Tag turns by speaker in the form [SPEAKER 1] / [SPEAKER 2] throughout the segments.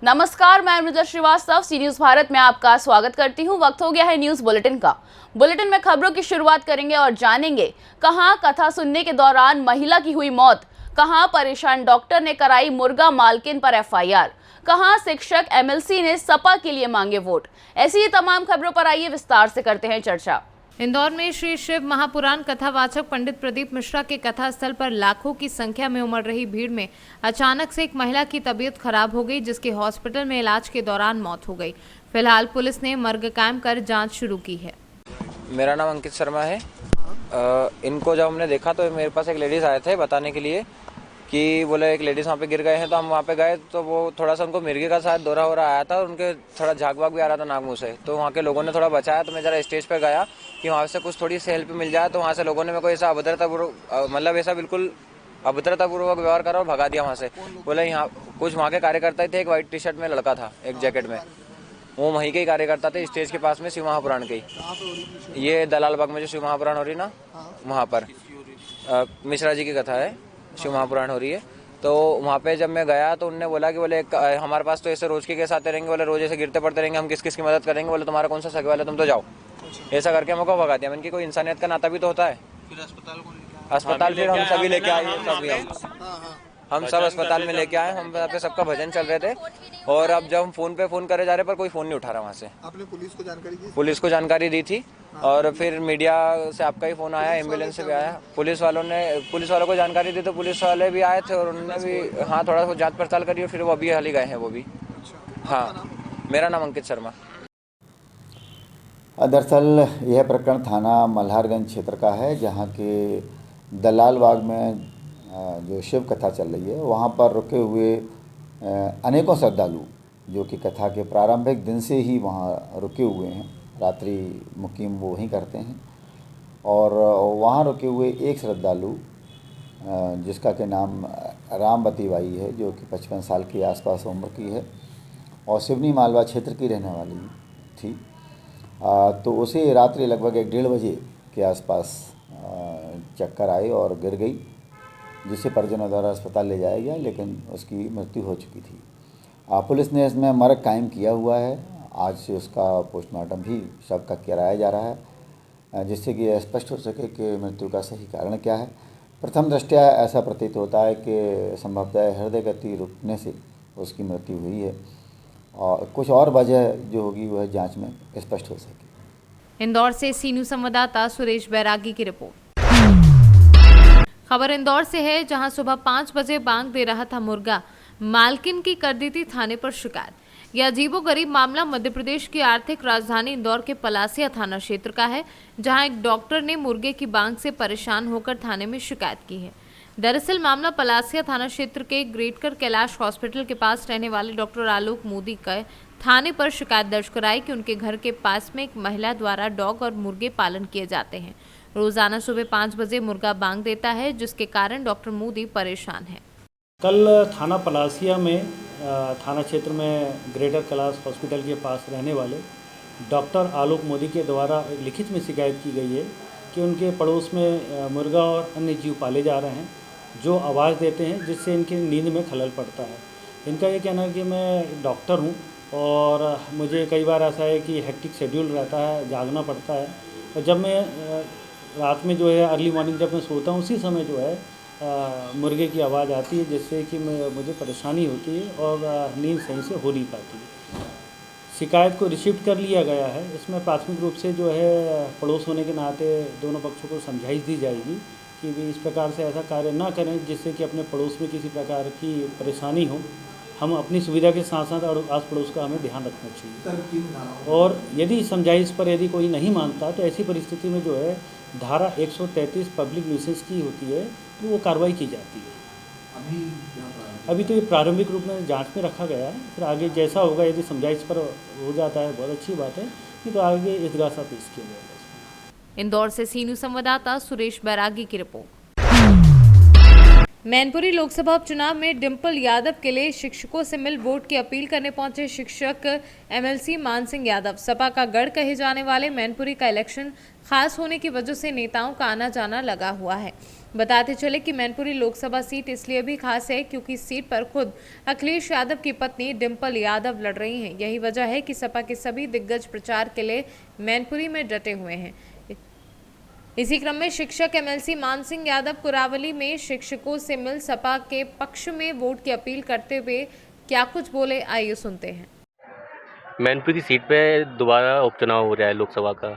[SPEAKER 1] नमस्कार, मैं मृदुला श्रीवास्तव सी न्यूज भारत में आपका स्वागत करती हूं। वक्त हो गया है न्यूज बुलेटिन का। बुलेटिन में खबरों की शुरुआत करेंगे और जानेंगे कहां कथा सुनने के दौरान महिला की हुई मौत, कहां परेशान डॉक्टर ने कराई मुर्गा मालकिन पर एफआईआर, कहां शिक्षक एमएलसी ने सपा के लिए मांगे वोट। ऐसी ही तमाम खबरों पर आइए विस्तार से करते हैं चर्चा।
[SPEAKER 2] इंदौर में श्री शिव महापुराण कथावाचक पंडित प्रदीप मिश्रा के कथा स्थल पर लाखों की संख्या में उमड़ रही भीड़ में अचानक से एक महिला की तबीयत खराब हो गई, जिसकी हॉस्पिटल में इलाज के दौरान मौत हो गई। फिलहाल पुलिस ने मर्ग कायम कर जांच शुरू की है।
[SPEAKER 3] मेरा नाम अंकित शर्मा है। इनको जब हमने देखा तो मेरे पास एक लेडीज आए थे बताने के लिए कि बोले एक लेडीज वहाँ पे गिर गए हैं, तो हम वहाँ पे गए तो वो थोड़ा सा उनको मिर्गी का शायद दौरा हो रहा आया था और उनके थोड़ा झाग वाग भी आ रहा था नाक मुँह से, तो वहाँ के लोगों ने थोड़ा बचाया। तो मैं जरा स्टेज पे गया कि वहाँ से कुछ थोड़ी सी हेल्प मिल जाए, तो वहाँ से लोगों ने मेरे को ऐसा अभद्रतापूर्वक, मतलब ऐसा बिल्कुल अभद्रतापूर्वक व्यवहार करा और भगा दिया वहाँ से। बोले यहाँ कुछ वहाँ के कार्यकर्ता थे, एक व्हाइट टी शर्ट में लड़का था एक जैकेट में, वो वहीं के ही कार्यकर्ता थे स्टेज के पास में शिव महापुराण के। ये दलाल बाग में जो शिव महापुराण हो रही ना, वहाँ पर मिश्रा जी की कथा है, शिव महापुराण हो रही है। तो वहाँ पे जब मैं गया तो उनने बोला कि बोले हमारे पास तो ऐसे रोज के केस आते रहेंगे, बोले रोज ऐसे गिरते पड़ते रहेंगे, हम किस किस की मदद करेंगे, बोले तुम्हारा कौन सा सगे वाला, तुम तो जाओ। ऐसा करके हमको भगा दिया। इनकी कोई इंसानियत का नाता भी तो होता है। फिर अस्पताल फिर हम सभी लेके आए, हम सब अस्पताल में लेके आए। हम यहाँ पे सबका भजन चल रहे थे और अब जब हम फोन करे जा रहे पर कोई फोन नहीं उठा रहा वहाँ से।
[SPEAKER 4] आपने पुलिस को जानकारी दी?
[SPEAKER 3] पुलिस को जानकारी दी थी और फिर मीडिया से आपका ही फोन आया, एम्बुलेंस से भी आया। पुलिस वालों को जानकारी दी तो पुलिस वाले भी आए थे और उन्होंने भी थोड़ा सा जांच पड़ताल करी और फिर वो अभी हाल ही गए हैं वो भी। हाँ, मेरा नाम अंकित शर्मा।
[SPEAKER 5] दरअसल यह प्रकरण थाना मल्हारगंज क्षेत्र का है, जहाँ के दलाल बाग में जो शिव कथा चल रही है, वहाँ पर रुके हुए अनेकों श्रद्धालु जो कि कथा के प्रारंभिक दिन से ही वहाँ रुके हुए हैं, रात्रि मुकीम वो वहीं करते हैं। और वहाँ रुके हुए एक श्रद्धालु जिसका के नाम रामवती बाई है, जो कि 55 साल के आसपास उम्र की है और सिवनी मालवा क्षेत्र की रहने वाली थी। तो उसे रात्रि लगभग 1-1:30 बजे के आसपास चक्कर आए और गिर गई, जिसे परिजनों द्वारा अस्पताल ले जाया गया, लेकिन उसकी मृत्यु हो चुकी थी। पुलिस ने इसमें मर्ग कायम किया हुआ है। आज से उसका पोस्टमार्टम भी शव का कराया जा रहा है, जिससे कि स्पष्ट हो सके कि मृत्यु का सही कारण क्या है। प्रथम दृष्टया ऐसा प्रतीत होता है कि संभवतः हृदय गति रुकने से उसकी मृत्यु हुई है और कुछ और वजह जो होगी वह जांच में स्पष्ट हो सके।
[SPEAKER 2] इंदौर से सी न्यूज संवाददाता सुरेश बैरागी की रिपोर्ट। खबर इंदौर से है, जहां सुबह 5 बजे बांग दे रहा था मुर्गा, मालकिन की कर दी थी थाने पर शिकायत। यह अजीबोगरीब मामला मध्य प्रदेश की आर्थिक राजधानी इंदौर के पलासिया थाना क्षेत्र का है, जहां एक डॉक्टर ने मुर्गे की बांग से परेशान होकर थाने में शिकायत की है। दरअसल मामला पलासिया थाना क्षेत्र के ग्रेटकर कैलाश हॉस्पिटल के पास रहने वाले डॉक्टर आलोक मोदी का थाने पर शिकायत दर्ज कराई कि उनके घर के पास में एक महिला द्वारा डॉग और मुर्गे पालन किए जाते हैं। रोजाना सुबह 5 बजे मुर्गा बांग देता है, जिसके कारण डॉक्टर मोदी परेशान है।
[SPEAKER 6] कल थाना पलासिया में थाना क्षेत्र में ग्रेटर कैलाश हॉस्पिटल के पास रहने वाले डॉक्टर आलोक मोदी के द्वारा एक लिखित में शिकायत की गई है कि उनके पड़ोस में मुर्गा और अन्य जीव पाले जा रहे हैं जो आवाज़ देते हैं, जिससे इनकी नींद में खलल पड़ता है। इनका ये कहना है कि मैं डॉक्टर हूँ और मुझे कई बार ऐसा है कि हेक्टिक शेड्यूल रहता है, जागना पड़ता है, और जब मैं रात में जो है अर्ली मॉर्निंग जब मैं सोता हूँ उसी समय जो है मुर्गे की आवाज़ आती है, जिससे कि मुझे परेशानी होती है और नींद सही से हो नहीं पाती है। शिकायत को रिसीव कर लिया गया है। इसमें प्राथमिक रूप से जो है पड़ोस होने के नाते दोनों पक्षों को समझाइश दी जाएगी कि वे इस प्रकार से ऐसा कार्य ना करें जिससे कि अपने पड़ोस में किसी प्रकार की परेशानी हो। हम अपनी सुविधा के साथ साथ और आस पड़ोस का हमें ध्यान रखना चाहिए। और यदि समझाइश पर यदि कोई नहीं मानता तो ऐसी परिस्थिति में जो है धारा 133 पब्लिक न्यूसेंस की होती है, तो वो कार्रवाई की जाती है। अभी तो ये प्रारंभिक रूप में जांच में रखा गया है, फिर आगे जैसा होगा यदि समझाइश पर हो जाता है बहुत अच्छी बात है, नहीं तो आगे इस्तगासा पेश किया जाएगा।
[SPEAKER 2] इंदौर से सी न्यूज संवाददाता सुरेश बैरागी की रिपोर्ट। मैनपुरी लोकसभा उपचुनाव में डिंपल यादव के लिए शिक्षकों से मिल वोट की अपील करने पहुंचे शिक्षक एमएलसी मान सिंह यादव। सपा का गढ़ कहे जाने वाले मैनपुरी का इलेक्शन खास होने की वजह से नेताओं का आना जाना लगा हुआ है। बताते चले कि मैनपुरी लोकसभा सीट इसलिए भी खास है क्योंकि इस सीट पर खुद अखिलेश यादव की पत्नी डिंपल यादव लड़ रही हैं। यही वजह है कि सपा के सभी दिग्गज प्रचार के लिए मैनपुरी में डटे हुए हैं। इसी क्रम में शिक्षक एमएलसी मान सिंह यादव कुरावली में शिक्षकों से मिल सपा के पक्ष में वोट की अपील करते हुए क्या कुछ बोले, आइए सुनते हैं।
[SPEAKER 4] मैनपुरी की सीट पे दोबारा उपचुनाव हो रहा है लोकसभा का।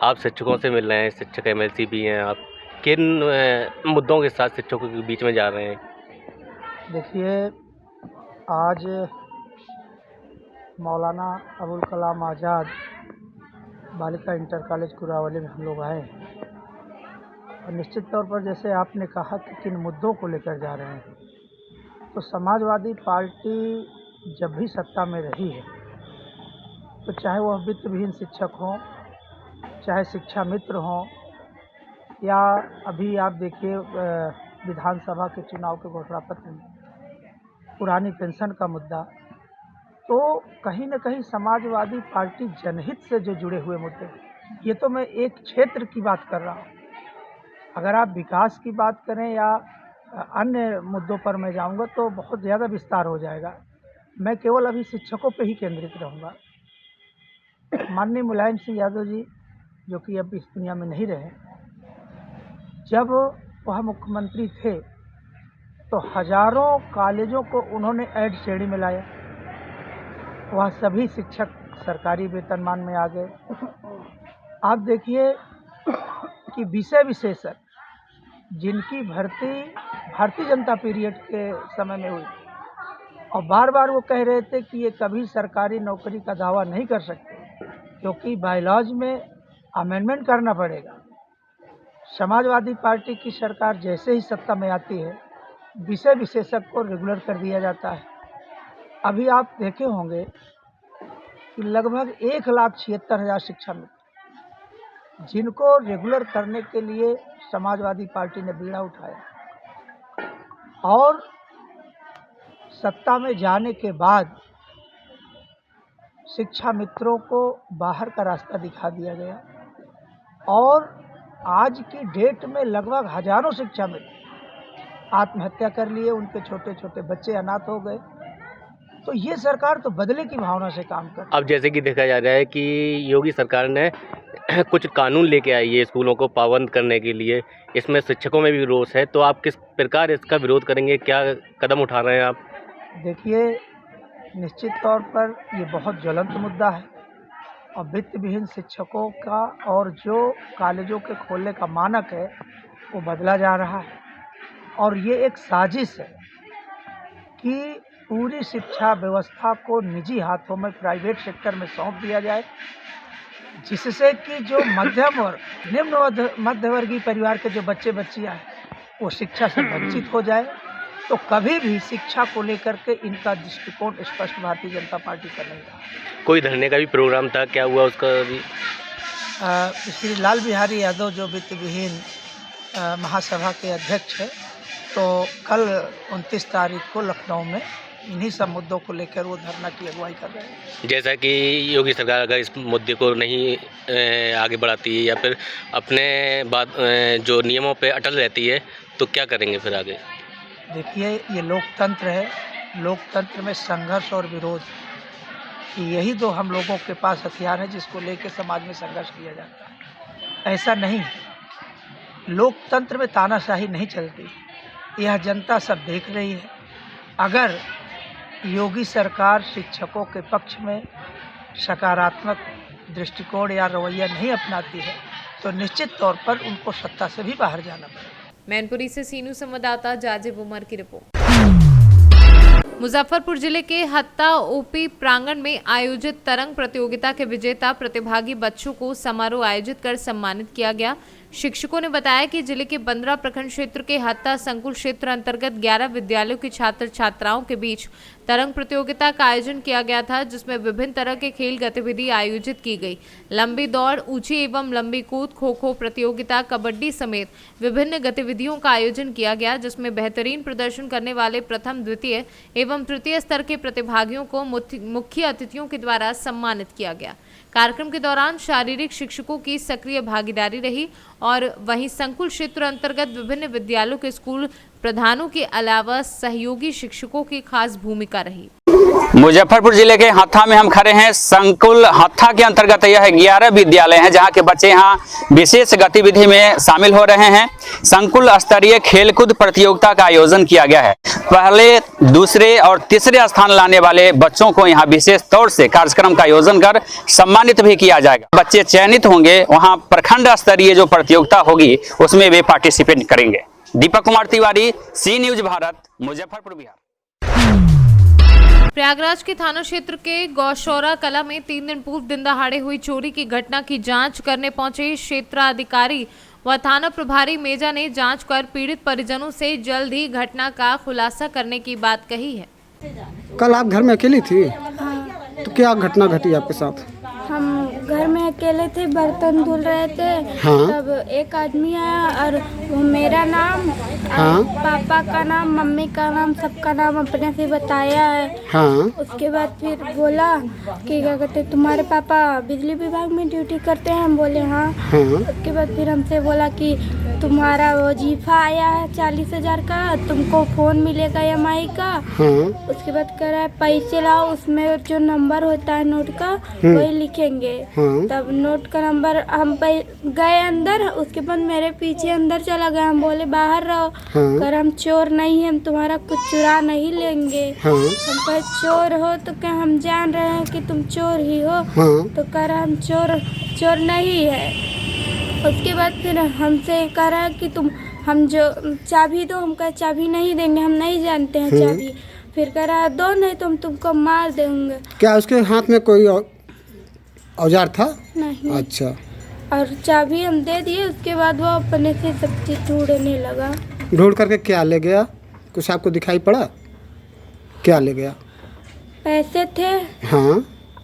[SPEAKER 4] आप शिक्षकों से मिल रहे हैं, शिक्षक एमएलसी भी हैं। आप किन मुद्दों के साथ शिक्षकों के बीच में जा रहे हैं?
[SPEAKER 7] देखिए, आज मौलाना अबुल कलाम आज़ाद बालिका इंटर कॉलेज कुरावली में हम लोग आए और निश्चित तौर पर जैसे आपने कहा कि किन मुद्दों को लेकर जा रहे हैं, तो समाजवादी पार्टी जब भी सत्ता में रही है तो चाहे वह वित्तविहीन शिक्षक हों, चाहे शिक्षा मित्र हों, या अभी आप देखिए विधानसभा के चुनाव के घोषणा पत्र में पुरानी पेंशन का मुद्दा, तो कहीं न कहीं समाजवादी पार्टी जनहित से जो जुड़े हुए मुद्दे, ये तो मैं एक क्षेत्र की बात कर रहा हूँ। अगर आप विकास की बात करें या अन्य मुद्दों पर मैं जाऊँगा तो बहुत ज़्यादा विस्तार हो जाएगा। मैं केवल अभी शिक्षकों पे ही केंद्रित रहूँगा। माननीय मुलायम सिंह यादव जी, जो कि अब इस दुनिया में नहीं रहे, जब वह मुख्यमंत्री थे तो हजारों कॉलेजों को उन्होंने ऐड श्रेणी में लाया। वह सभी शिक्षक सरकारी वेतनमान में आ गए। आप देखिए कि विषय विशेषज्ञ जिनकी भर्ती भारतीय जनता पीरियड के समय में हुई और बार बार वो कह रहे थे कि ये कभी सरकारी नौकरी का दावा नहीं कर सकते क्योंकि बायलॉज में अमेंडमेंट करना पड़ेगा। समाजवादी पार्टी की सरकार जैसे ही सत्ता में आती है, विषय विशेषज्ञ को रेगुलर कर दिया जाता है। अभी आप देखे होंगे कि लगभग 1,76,000 शिक्षा मित्र जिनको रेगुलर करने के लिए समाजवादी पार्टी ने बीड़ा उठाया और सत्ता में जाने के बाद शिक्षा मित्रों को बाहर का रास्ता दिखा दिया गया और आज की डेट में लगभग हजारों शिक्षा मित्र आत्महत्या कर लिए, उनके छोटे छोटे बच्चे अनाथ हो गए। तो ये सरकार तो बदले की भावना से काम कर रही है।
[SPEAKER 4] अब जैसे कि देखा जा रहा है कि योगी सरकार ने कुछ कानून लेके आई है स्कूलों को पाबंद करने के लिए, इसमें शिक्षकों में भी रोष है, तो आप किस प्रकार इसका विरोध करेंगे, क्या कदम उठा रहे हैं आप?
[SPEAKER 7] देखिए, निश्चित तौर पर ये बहुत ज्वलंत मुद्दा है और वित्तविहीन शिक्षकों का और जो कॉलेजों के खोलने का मानक है वो बदला जा रहा है और ये एक साजिश है कि पूरी शिक्षा व्यवस्था को निजी हाथों में, प्राइवेट सेक्टर में सौंप दिया जाए, जिससे कि जो मध्यम और निम्न मध्यवर्गीय परिवार के जो बच्चे बच्चियाँ हैं वो शिक्षा से वंचित हो जाए। तो कभी भी शिक्षा को लेकर के इनका दृष्टिकोण स्पष्ट भारतीय जनता पार्टी का नहीं रहा।
[SPEAKER 4] कोई धरने का भी प्रोग्राम था, क्या हुआ उसका भी?
[SPEAKER 7] श्री लाल बिहारी यादव जो वित्तविहीन महासभा के अध्यक्ष है, तो कल 29 तारीख को लखनऊ में इन्हीं सब मुद्दों को लेकर वो धरना की अगुवाई कर रहे हैं।
[SPEAKER 4] जैसा कि योगी सरकार अगर इस मुद्दे को नहीं आगे बढ़ाती है या फिर अपने बात जो नियमों पे अटल रहती है तो क्या करेंगे फिर आगे?
[SPEAKER 7] देखिए, ये लोकतंत्र है, लोकतंत्र में संघर्ष और विरोध, यही दो हम लोगों के पास हथियार है जिसको लेकर समाज में संघर्ष किया जाता है। ऐसा नहीं, लोकतंत्र में तानाशाही नहीं चलती, यह जनता सब देख रही है। अगर योगी सरकार शिक्षकों के पक्ष में सकारात्मक दृष्टिकोण या रवैया नहीं अपनाती है तो निश्चित तौर पर उनको सत्ता से भी बाहर जाना पड़ेगा।
[SPEAKER 2] मैनपुरी से सीनू संवाददाता जाजिब उमर की रिपोर्ट। मुजफ्फरपुर जिले के हत्ता ओपी प्रांगण में आयोजित तरंग प्रतियोगिता के विजेता प्रतिभागी बच्चों को समारोह आयोजित कर सम्मानित किया गया। शिक्षकों ने बताया कि जिले के बंदरा प्रखंड क्षेत्र के हत्ता संकुल क्षेत्र अंतर्गत 11 विद्यालयों के छात्र छात्राओं के बीच तरंग प्रतियोगिता का आयोजन किया गया था, जिसमें विभिन्न तरह के खेल गतिविधि आयोजित की गई। लंबी दौड़, ऊंची एवं लंबी कूद, खो खो प्रतियोगिता, कबड्डी समेत विभिन्न गतिविधियों का आयोजन किया गया, जिसमें बेहतरीन प्रदर्शन करने वाले प्रथम, द्वितीय एवं तृतीय स्तर के प्रतिभागियों को मुख्य अतिथियों के द्वारा सम्मानित किया गया। कार्यक्रम के दौरान शारीरिक शिक्षकों की सक्रिय भागीदारी रही और वहीं संकुल क्षेत्र अंतर्गत विभिन्न विद्यालयों के स्कूल प्रधानों के अलावा सहयोगी शिक्षकों की खास भूमिका रही।
[SPEAKER 8] मुजफ्फरपुर जिले के हत्था में हम खड़े हैं। संकुल हत्था के अंतर्गत यह 11 विद्यालय हैं जहां के बच्चे यहां विशेष गतिविधि में शामिल हो रहे हैं। संकुल स्तरीय खेलकूद प्रतियोगिता का आयोजन किया गया है। पहले, दूसरे और तीसरे स्थान लाने वाले बच्चों को यहां विशेष तौर से कार्यक्रम का आयोजन कर सम्मानित भी किया जाएगा। बच्चे चयनित होंगे, वहां प्रखंड स्तरीय जो प्रतियोगिता होगी उसमें वे पार्टिसिपेट करेंगे। दीपक कुमार तिवारी, सी न्यूज भारत, मुजफ्फरपुर, बिहार।
[SPEAKER 2] प्रयागराज के थाना क्षेत्र के गौशौरा कला में 3 दिन पूर्व दिन दहाड़े हुई चोरी की घटना की जांच करने पहुंचे क्षेत्राधिकारी व थाना प्रभारी मेजा ने जांच कर पीड़ित परिजनों से जल्द ही घटना का खुलासा करने की बात कही है।
[SPEAKER 9] कल आप घर में अकेली थी? तो क्या घटना घटी आपके साथ?
[SPEAKER 10] हम घर में अकेले थे, बर्तन धुल रहे थे।
[SPEAKER 9] हाँ।
[SPEAKER 10] तब एक आदमी आया और वो मेरा नाम,
[SPEAKER 9] हाँ।
[SPEAKER 10] पापा का नाम, मम्मी का नाम, सबका नाम अपने से बताया है।
[SPEAKER 9] हाँ।
[SPEAKER 10] उसके बाद फिर बोला कि क्या कहते तुम्हारे पापा बिजली विभाग में ड्यूटी करते हैं? हम बोले हाँ।
[SPEAKER 9] हाँ।
[SPEAKER 10] उसके बाद फिर हमसे बोला कि तुम्हारा वजीफा आया है 40,000 का, तुमको फोन मिलेगा EMI का।
[SPEAKER 9] हाँ।
[SPEAKER 10] उसके बाद कह रहा है पैसे लाओ, उसमें जो नंबर होता है नोट का वही लिखेंगे।
[SPEAKER 9] हाँ।
[SPEAKER 10] तब नोट का नंबर हम गए अंदर, उसके बाद मेरे पीछे अंदर चला गया। हम बोले बाहर रहो।
[SPEAKER 9] हाँ।
[SPEAKER 10] कर हम चोर नहीं है, हम तुम्हारा कुछ चुरा नहीं लेंगे।
[SPEAKER 9] हाँ।
[SPEAKER 10] हम कहे चोर हो तो क्या हम जान रहे हैं कि तुम चोर ही हो?
[SPEAKER 9] हाँ।
[SPEAKER 10] तो कह रहा हम चोर नहीं है। उसके बाद फिर हमसे कह रहा है कि तुम हम जो चाबी दो। हम कहे चाबी नहीं देंगे, हम नहीं जानते हैं चाबी। फिर कह रहा है दो नहीं तो हम तुमको मार देंगे।
[SPEAKER 9] क्या उसके हाथ में कोई औजार था?
[SPEAKER 10] नहीं।
[SPEAKER 9] अच्छा।
[SPEAKER 10] और चाबी हम दे दिए। उसके बाद वो अपने से सब चीज ढूंढने लगा।
[SPEAKER 9] ढूंढ करके क्या ले गया? कुछ आपको दिखाई पड़ा? क्या ले गया?
[SPEAKER 10] पैसे थे।
[SPEAKER 9] हाँ।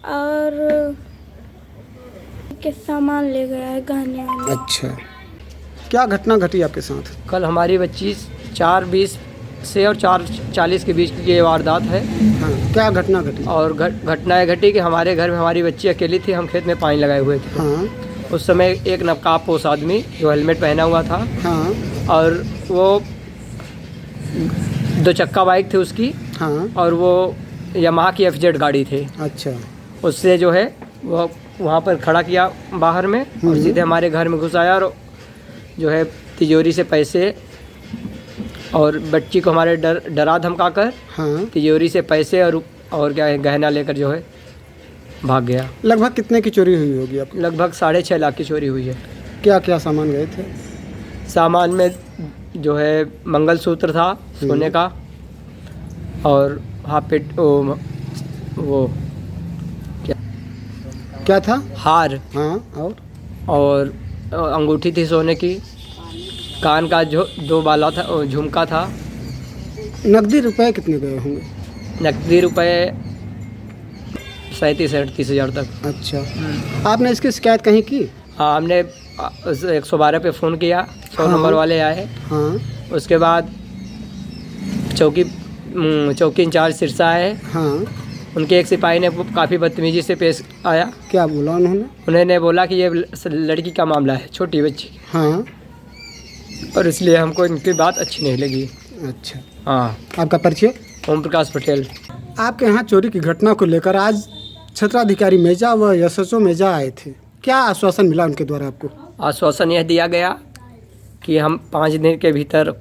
[SPEAKER 10] और के सामान ले गया है, गहने वाले।
[SPEAKER 9] अच्छा, क्या घटना घटी आपके साथ?
[SPEAKER 11] कल हमारी बच्ची 4:20 से और 4:40 के बीच की ये वारदात है।
[SPEAKER 9] हाँ, क्या घटना घटी?
[SPEAKER 11] और घटना ये घटी कि हमारे घर में हमारी बच्ची अकेली थी, हम खेत में पानी लगाए हुए थे।
[SPEAKER 9] हाँ।
[SPEAKER 11] उस समय एक नकाबपोश आदमी जो हेलमेट पहना हुआ था।
[SPEAKER 9] हाँ।
[SPEAKER 11] और वो 2 चक्का बाइक थी उसकी।
[SPEAKER 9] हाँ।
[SPEAKER 11] और वो यामाहा की FZ गाड़ी थी।
[SPEAKER 9] अच्छा।
[SPEAKER 11] उससे जो है वो वहाँ पर खड़ा किया बाहर में और सीधे हमारे घर में घुस आया और जो है तिजोरी से पैसे और बच्ची को हमारे डरा धमका कर
[SPEAKER 9] हाँ।
[SPEAKER 11] तिजोरी से पैसे और क्या है गहना लेकर जो है भाग गया।
[SPEAKER 9] लगभग कितने की चोरी हुई होगी आपको?
[SPEAKER 11] लगभग 6.5 लाख की चोरी हुई है।
[SPEAKER 9] क्या क्या सामान गए थे?
[SPEAKER 11] सामान में जो है मंगलसूत्र था सोने का और हाफ पेट वो
[SPEAKER 9] क्या था?
[SPEAKER 11] हार।
[SPEAKER 9] हाँ।
[SPEAKER 11] और अंगूठी थी सोने की। कान का जो 2 बाला था, झुमका था।
[SPEAKER 9] नकदी रुपए कितने गए होंगे?
[SPEAKER 11] नकदी रुपए 37-38 हज़ार तक।
[SPEAKER 9] अच्छा। आपने इसकी शिकायत कहीं की?
[SPEAKER 11] हाँ, हमने 112 पे फ़ोन किया, 100 नंबर वाले आए।
[SPEAKER 9] हाँ।
[SPEAKER 11] उसके बाद चौकी इंचार्ज सिरसा आए।
[SPEAKER 9] हाँ।
[SPEAKER 11] उनके एक सिपाही ने काफ़ी बदतमीजी से पेश आया।
[SPEAKER 9] क्या बोला उन्होंने?
[SPEAKER 11] उन्होंने बोला कि ये लड़की का मामला है, छोटी बच्ची।
[SPEAKER 9] हाँ।
[SPEAKER 11] और इसलिए हमको इनकी बात अच्छी नहीं लगी।
[SPEAKER 9] अच्छा।
[SPEAKER 11] हाँ।
[SPEAKER 9] आपका परिचय?
[SPEAKER 11] ओम प्रकाश पटेल।
[SPEAKER 9] आपके यहाँ चोरी की घटना को लेकर आज क्षेत्राधिकारी मेजा व SHO मेजा आए थे, क्या आश्वासन मिला उनके द्वारा आपको?
[SPEAKER 11] आश्वासन यह दिया गया कि हम 5 दिन के भीतर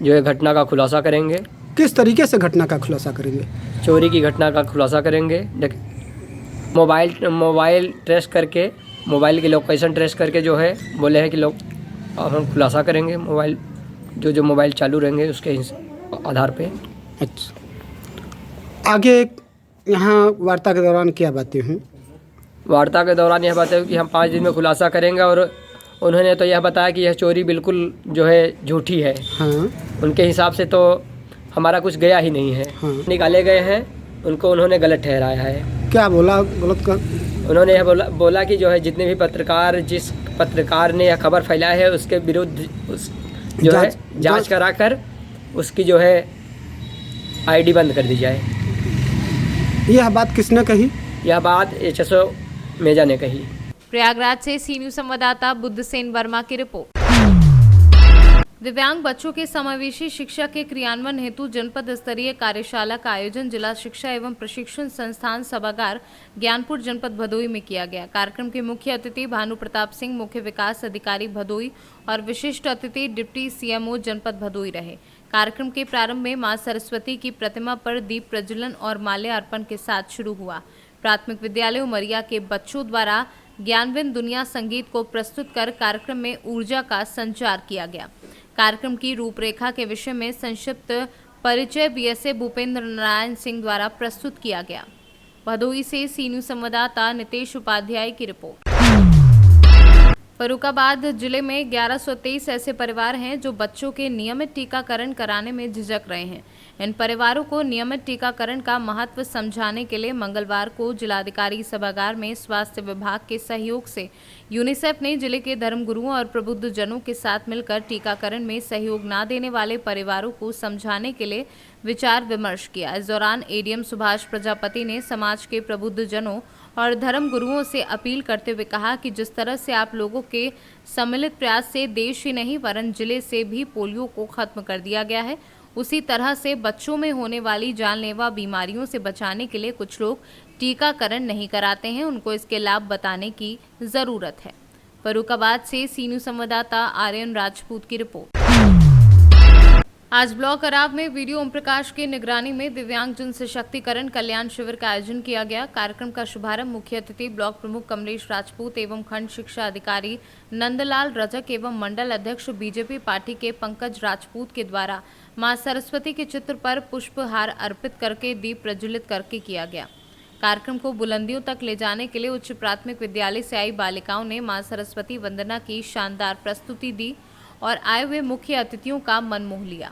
[SPEAKER 11] जो है घटना का खुलासा करेंगे।
[SPEAKER 9] किस तरीके से घटना का खुलासा करेंगे?
[SPEAKER 11] चोरी की घटना का खुलासा करेंगे। मोबाइल ट्रेस करके, मोबाइल की लोकेशन ट्रेस करके जो है बोले हैं कि लोग हम खुलासा करेंगे। मोबाइल जो मोबाइल चालू रहेंगे उसके आधार पे।
[SPEAKER 9] अच्छा। आगे यहाँ वार्ता के दौरान क्या बातें हुई?
[SPEAKER 11] वार्ता के दौरान यह बात है कि हम 5 दिन में खुलासा करेंगे और उन्होंने तो यह बताया कि यह चोरी बिल्कुल जो है झूठी है।
[SPEAKER 9] हाँ
[SPEAKER 11] उनके हिसाब से तो हमारा कुछ गया ही नहीं है।
[SPEAKER 9] हाँ।
[SPEAKER 11] निकाले गए हैं, उनको उन्होंने गलत ठहराया है।
[SPEAKER 9] क्या बोला गलत का?
[SPEAKER 11] उन्होंने यह बोला कि जो है जितने भी पत्रकार, जिस पत्रकार ने यह खबर फैलाया है उसके विरुद्ध जांच कराकर उसकी जो है आईडी बंद कर दी जाए।
[SPEAKER 9] यह बात किसने कही?
[SPEAKER 11] यह बात HSO मेजा ने कही।
[SPEAKER 2] प्रयागराज से सी न्यूज संवाददाता बुद्धसेन वर्मा की रिपोर्ट। दिव्यांग बच्चों के समावेशी शिक्षा के क्रियान्वयन हेतु जनपद स्तरीय कार्यशाला का आयोजन जिला शिक्षा एवं प्रशिक्षण संस्थान सभागार ज्ञानपुर जनपद भदोई में किया गया। कार्यक्रम के मुख्य अतिथि भानु प्रताप सिंह, मुख्य विकास अधिकारी भदोई और विशिष्ट अतिथि डिप्टी CMO जनपद भदोई रहे। कार्यक्रम के प्रारंभ में मां सरस्वती की प्रतिमा पर दीप प्रज्वलन और माल्यार्पण के साथ शुरू हुआ। प्राथमिक विद्यालय उमरिया के बच्चों द्वारा ज्ञानविन दुनिया संगीत को प्रस्तुत कर कार्यक्रम में ऊर्जा का संचार किया गया। कार्यक्रम की रूपरेखा के विषय में संक्षिप्त परिचय BSA भूपेंद्र नारायण सिंह द्वारा प्रस्तुत किया गया। भदोई से सी न्यूज संवाददाता नितेश उपाध्याय की रिपोर्ट। फर्रुखाबाद जिले में 1123 ऐसे परिवार हैं जो बच्चों के नियमित टीकाकरण कराने में झिझक रहे हैं। इन परिवारों को नियमित टीकाकरण का महत्व समझाने के लिए मंगलवार को जिलाधिकारी सभागार में स्वास्थ्य विभाग के सहयोग से यूनिसेफ ने जिले के धर्मगुरुओं और प्रबुद्ध जनों के साथ मिलकर टीकाकरण में सहयोग न देने वाले परिवारों को समझाने के लिए विचार विमर्श किया। इस दौरान ADM सुभाष प्रजापति ने समाज के प्रबुद्ध जनों और धर्म गुरुओं से अपील करते हुए कहा कि जिस तरह से आप लोगों के सम्मिलित प्रयास से देश ही नहीं वरन जिले से भी पोलियो को खत्म कर दिया गया है, उसी तरह से बच्चों में होने वाली जानलेवा बीमारियों से बचाने के लिए कुछ लोग टीकाकरण नहीं कराते हैं। उनको इसके लाभ बताने की जरूरत है। फर्रुखाबाद से सी न्यूज संवाददाता आर्यन राजपूत की रिपोर्ट। आज ब्लॉक अराव में वीडियो ओम प्रकाश की निगरानी में दिव्यांग जन सशक्तिकरण कल्याण शिविर का आयोजन किया गया। कार्यक्रम का शुभारंभ मुख्य अतिथि ब्लॉक प्रमुख कमलेश राजपूत एवं खंड शिक्षा अधिकारी नंदलाल रजक एवं मंडल अध्यक्ष BJP पार्टी के पंकज राजपूत के द्वारा मां सरस्वती के चित्र पर पुष्पहार अर्पित करके दीप प्रज्वलित करके किया गया। कार्यक्रम को बुलंदियों तक ले जाने के लिए उच्च प्राथमिक विद्यालय से आई बालिकाओं ने मां सरस्वती वंदना की शानदार प्रस्तुति दी और आए हुए मुख्य अतिथियों का मन मोह लिया।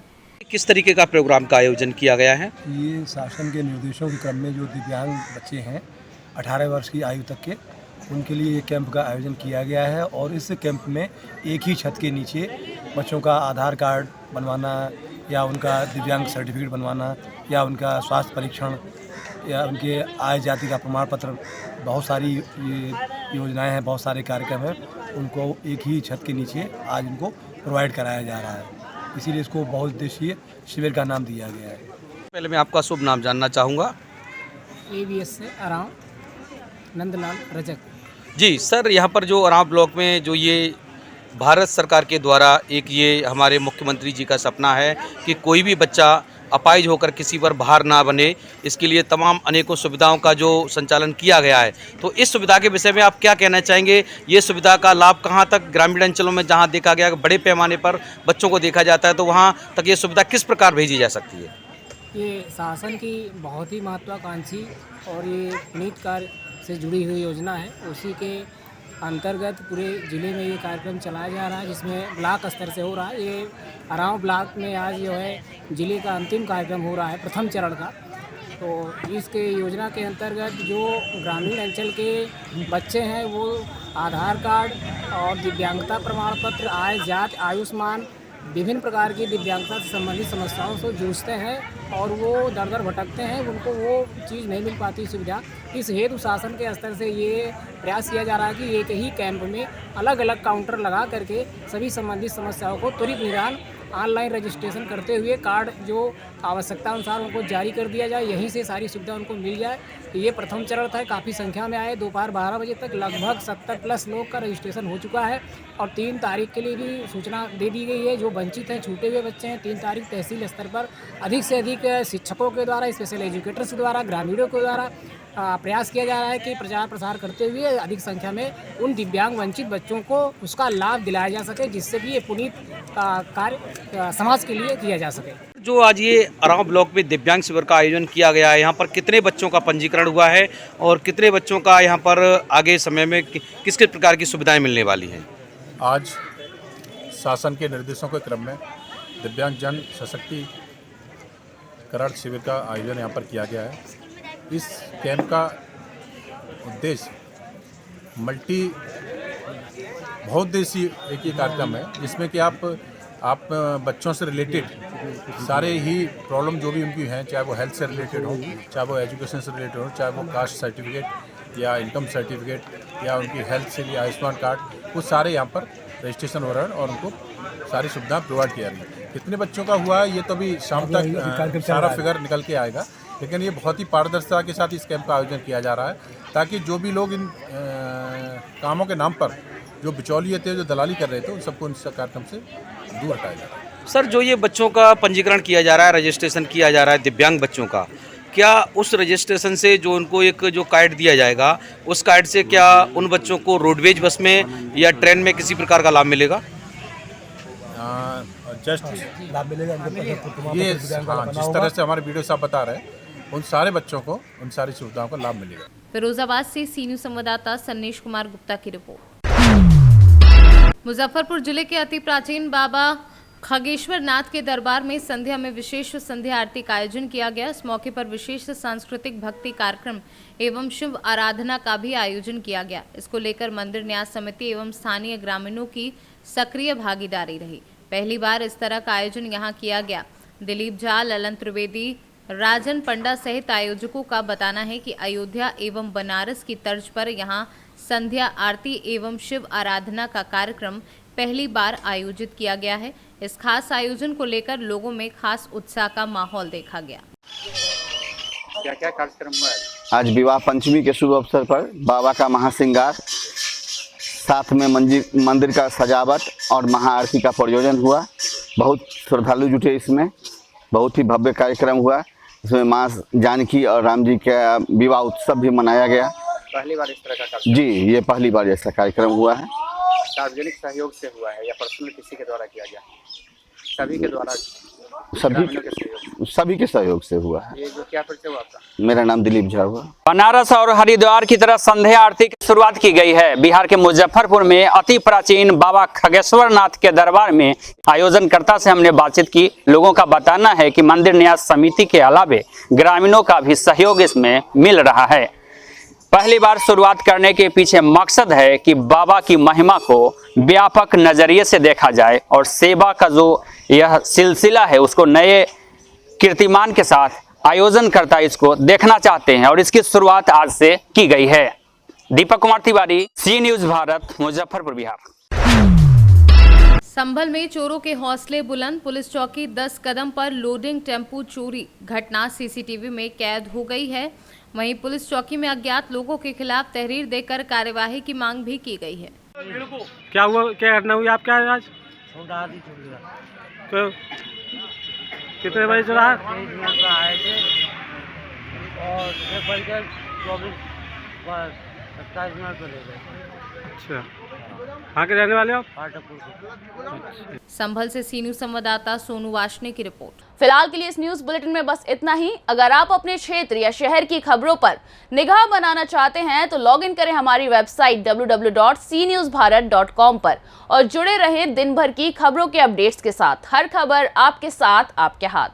[SPEAKER 12] किस तरीके का प्रोग्राम का आयोजन किया गया है?
[SPEAKER 13] ये शासन के निर्देशों के क्रम में जो दिव्यांग बच्चे हैं 18 वर्ष की आयु तक के, उनके लिए ये कैंप का आयोजन किया गया है। और इस कैंप में एक ही छत के नीचे बच्चों का आधार कार्ड बनवाना या उनका दिव्यांग सर्टिफिकेट बनवाना या उनका स्वास्थ्य परीक्षण या उनके आय जाति का प्रमाण पत्र, बहुत सारी ये योजनाएं हैं, बहुत सारे कार्यक्रम हैं, उनको एक ही छत के नीचे आज उनको प्रोवाइड कराया जा रहा है। इसीलिए इसको बहुउद्देशीय शिविर का नाम दिया गया है।
[SPEAKER 12] पहले मैं आपका शुभ नाम जानना चाहूँगा।
[SPEAKER 14] ABS से आराम नंदलाल रजक।
[SPEAKER 12] जी सर, यहाँ पर जो अराव ब्लॉक में जो ये भारत सरकार के द्वारा एक ये हमारे मुख्यमंत्री जी का सपना है कि कोई भी बच्चा अपाहिज होकर किसी पर भार ना बने, इसके लिए तमाम अनेकों सुविधाओं का जो संचालन किया गया है, तो इस सुविधा के विषय में आप क्या कहना चाहेंगे? ये सुविधा का लाभ कहाँ तक ग्रामीण अंचलों में जहाँ देखा गया बड़े पैमाने पर बच्चों को देखा जाता है, तो वहाँ तक ये सुविधा किस प्रकार भेजी जा सकती है?
[SPEAKER 14] ये शासन की बहुत ही महत्वाकांक्षी और ये पुनीत कार्य से जुड़ी हुई योजना है। उसी के अंतर्गत पूरे ज़िले में ये कार्यक्रम चलाया जा रहा है, जिसमें ब्लॉक स्तर से हो रहा है। ये अराव ब्लॉक में आज जो है ज़िले का अंतिम कार्यक्रम हो रहा है, प्रथम चरण का। तो इसके योजना के अंतर्गत जो ग्रामीण अंचल के बच्चे हैं वो आधार कार्ड और दिव्यांगता प्रमाण पत्र, आय जात, आयुष्मान, विभिन्न प्रकार की दिव्यांगता से संबंधित समस्याओं से जूझते हैं और वो दर दर भटकते हैं, उनको वो चीज़ नहीं मिल पाती सुविधा। इस हेतु शासन के स्तर से ये प्रयास किया जा रहा है कि एक ही कैंप में अलग अलग काउंटर लगा करके सभी संबंधित समस्याओं को त्वरित निदान ऑनलाइन रजिस्ट्रेशन करते हुए कार्ड जो आवश्यकता अनुसार उनको जारी कर दिया जाए, यहीं से सारी सुविधा उनको मिल जाए। ये प्रथम चरण था, काफ़ी संख्या में आए। दोपहर 12 बजे तक लगभग 70+ लोग का रजिस्ट्रेशन हो चुका है और 3 तारीख के लिए भी सूचना दे दी गई है। जो वंचित हैं, छूटे हुए बच्चे हैं, 3 तारीख तहसील स्तर पर अधिक से अधिक शिक्षकों के द्वारा, स्पेशल एजुकेटर्स के द्वारा, ग्रामीणों के द्वारा प्रयास किया जा रहा है कि प्रचार प्रसार करते हुए अधिक संख्या में उन दिव्यांग वंचित बच्चों को उसका लाभ दिलाया जा सके, जिससे कि ये पुनीत कार्य समाज के लिए किया जा सके।
[SPEAKER 12] जो आज ये अराव ब्लॉक में दिव्यांग शिविर का आयोजन किया गया है, यहाँ पर कितने बच्चों का पंजीकरण हुआ है और कितने बच्चों का यहाँ पर आगे समय में किस किस प्रकार की सुविधाएं मिलने वाली हैं?
[SPEAKER 15] आज शासन के निर्देशों के क्रम में दिव्यांग जन सशक्तिकरण शिविर का आयोजन यहाँ पर किया गया है। इस कैंप का उद्देश्य बहुउद्देशीय एक ही कार्यक्रम है, जिसमें कि आप बच्चों से रिलेटेड सारे ही प्रॉब्लम जो भी उनकी हैं, चाहे वो हेल्थ से रिलेटेड हो, चाहे वो एजुकेशन से रिलेटेड हो, चाहे वो कास्ट सर्टिफिकेट या इनकम सर्टिफिकेट या उनकी हेल्थ से लिए आयुष्मान कार्ड, वो सारे यहाँ पर रजिस्ट्रेशन हो रहे हैं और उनको सारी सुविधाएं प्रोवाइड किया रही है। कितने बच्चों का हुआ है ये तो अभी शाम तक सारा फिगर निकल के आएगा, लेकिन ये बहुत ही पारदर्शिता के साथ इस कैंप का आयोजन किया जा रहा है, ताकि जो भी लोग इन कामों के नाम पर जो बिचौलिए थे, जो दलाली कर रहे थे, उन सबको इस कार्यक्रम से दूर हटाया जा रहा है।
[SPEAKER 12] सर, जो ये बच्चों का पंजीकरण किया जा रहा है, रजिस्ट्रेशन किया जा रहा है दिव्यांग बच्चों का, क्या उस रजिस्ट्रेशन से जो उनको एक जो कार्ड दिया जाएगा, उस कार्ड से क्या उन बच्चों को रोडवेज बस में या ट्रेन में किसी प्रकार का लाभ मिलेगा?
[SPEAKER 15] जस्ट लाभ मिलेगा ये, जिस तरह से हमारे वीडियो साहब बता रहे हैं, उन सारे बच्चों को उन सारी सुविधाओं का लाभ मिलेगा।
[SPEAKER 2] फिरोजाबाद से सी न्यूज़ संवाददाता सन्नेश कुमार गुप्ता की रिपोर्ट। मुजफ्फरपुर जिले के अति प्राचीन बाबा खगेश्वर नाथ के दरबार में संध्या में विशेष संध्या आरती का आयोजन किया गया। इस मौके पर विशेष सांस्कृतिक भक्ति कार्यक्रम एवं शिव आराधना का भी आयोजन किया गया। इसको लेकर मंदिर न्यास समिति एवं स्थानीय ग्रामीणों की सक्रिय भागीदारी रही। पहली बार इस तरह का आयोजन यहां किया गया। दिलीप झा, ललन त्रिवेदी, राजन पंडा सहित आयोजकों का बताना है कि अयोध्या एवं बनारस की तर्ज पर यहां संध्या आरती एवं शिव आराधना का कार्यक्रम पहली बार आयोजित किया गया है। इस खास आयोजन को लेकर लोगों में खास उत्साह का माहौल देखा गया।
[SPEAKER 16] क्या क्या कार्यक्रम हुआ?
[SPEAKER 17] आज विवाह पंचमी के शुभ अवसर पर बाबा का महाश्रृंगार, साथ में मंदिर का सजावट और महाआरती का प्रयोजन हुआ। बहुत श्रद्धालु जुटे इसमें, बहुत ही भव्य कार्यक्रम हुआ। इसमें माँ जानकी और राम जी का विवाह उत्सव भी मनाया गया।
[SPEAKER 16] पहली बार इस तरह का कार्यक्रम?
[SPEAKER 17] जी, ये पहली बार ऐसा कार्यक्रम हुआ है।
[SPEAKER 16] सार्वजनिक सहयोग से हुआ है या पर्सनल किसी के द्वारा किया गया? सभी के द्वारा,
[SPEAKER 17] सभी के सहयोग से हुआ है।
[SPEAKER 16] ये जो क्या परिचय हुआ आपका?
[SPEAKER 17] मेरा नाम दिलीप झा हुआ।
[SPEAKER 8] बनारस और हरिद्वार की तरह संध्या आरती की शुरुआत की गई है। बिहार के मुजफ्फरपुर में अति प्राचीन बाबा खगेश्वर नाथ के दरबार में आयोजनकर्ता से हमने बातचीत की। लोगों का बताना है कि मंदिर न्यास समिति के अलावे ग्रामीणों का भी सहयोग इसमें मिल रहा है। पहली बार शुरुआत करने के पीछे मकसद है कि बाबा की महिमा को व्यापक नजरिए से देखा जाए और सेवा का जो यह सिलसिला है उसको नए कीर्तिमान के साथ आयोजनकर्ता इसको देखना चाहते हैं और इसकी शुरुआत आज से की गई है। दीपक कुमार तिवारी, सी न्यूज़ भारत, मुजफ्फरपुर, बिहार।
[SPEAKER 2] संभल में चोरों के हौसले बुलंद। पुलिस चौकी 10 कदम पर लोडिंग टेम्पू चोरी घटना सीसीटीवी में कैद हो गई है। वहीं पुलिस चौकी में अज्ञात लोगों के खिलाफ तहरीर देकर कार्यवाही की मांग भी की गई है।
[SPEAKER 18] क्या हुआ, क्या घटना हुई आपके आज? तो कितने बजे चला?
[SPEAKER 19] आए थे और 27 मिनट पर ले गए।
[SPEAKER 18] अच्छा, कहाँ के रहने वाले हो आप?
[SPEAKER 2] संभल से सी न्यूज़ संवाददाता सोनू वाशने की रिपोर्ट।
[SPEAKER 1] फिलहाल के लिए इस न्यूज बुलेटिन में बस इतना ही। अगर आप अपने क्षेत्र या शहर की खबरों पर निगाह बनाना चाहते हैं तो लॉग इन करें हमारी वेबसाइट www.cnewsbharat.com पर और जुड़े रहें दिन भर की खबरों के अपडेट्स के साथ। हर खबर आपके साथ, आपके हाथ।